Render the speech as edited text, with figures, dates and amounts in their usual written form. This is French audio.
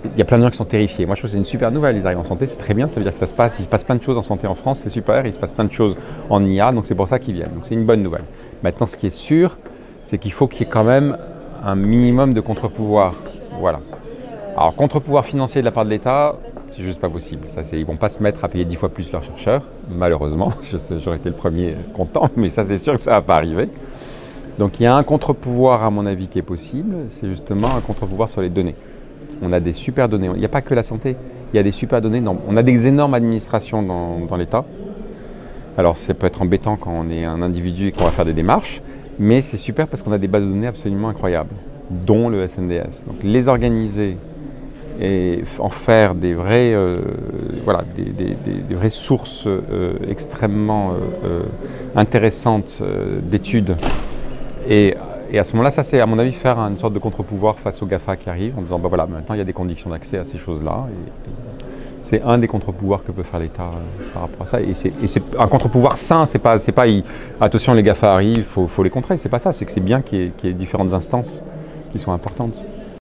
il y a plein de gens qui sont terrifiés. Moi, je trouve que c'est une super nouvelle. Ils arrivent en santé, c'est très bien. Ça veut dire que il se passe plein de choses en santé en France, c'est super. Il se passe plein de choses en IA, donc c'est pour ça qu'ils viennent. Donc c'est une bonne nouvelle. Maintenant, ce qui est sûr, c'est qu'il faut qu'il y ait quand même un minimum de contre-pouvoir. Voilà. Alors, contre-pouvoir financier de la part de l'État, c'est juste pas possible. Ils ne vont pas se mettre à payer 10 fois plus leurs chercheurs, malheureusement. J'aurais été le premier content, mais ça, c'est sûr que ça ne va pas arriver. Donc, il y a un contre-pouvoir, à mon avis, qui est possible. C'est justement un contre-pouvoir sur les données. On a des super données. Il n'y a pas que la santé. Il y a des super données. On a des énormes administrations dans l'État. Alors, ça peut être embêtant quand on est un individu et qu'on va faire des démarches, mais c'est super parce qu'on a des bases de données absolument incroyables, dont le SNDS. Donc, les organiser et en faire des vraies, des vraies sources extrêmement intéressantes d'études. Et à ce moment-là, ça c'est à mon avis faire une sorte de contre-pouvoir face aux GAFA qui arrivent en disant bah voilà, maintenant il y a des conditions d'accès à ces choses-là. C'est un des contre-pouvoirs que peut faire l'État par rapport à ça. Et c'est un contre-pouvoir sain, attention les GAFA arrivent, il faut les contrer, c'est pas ça, c'est que c'est bien qu'il y ait différentes instances qui sont importantes.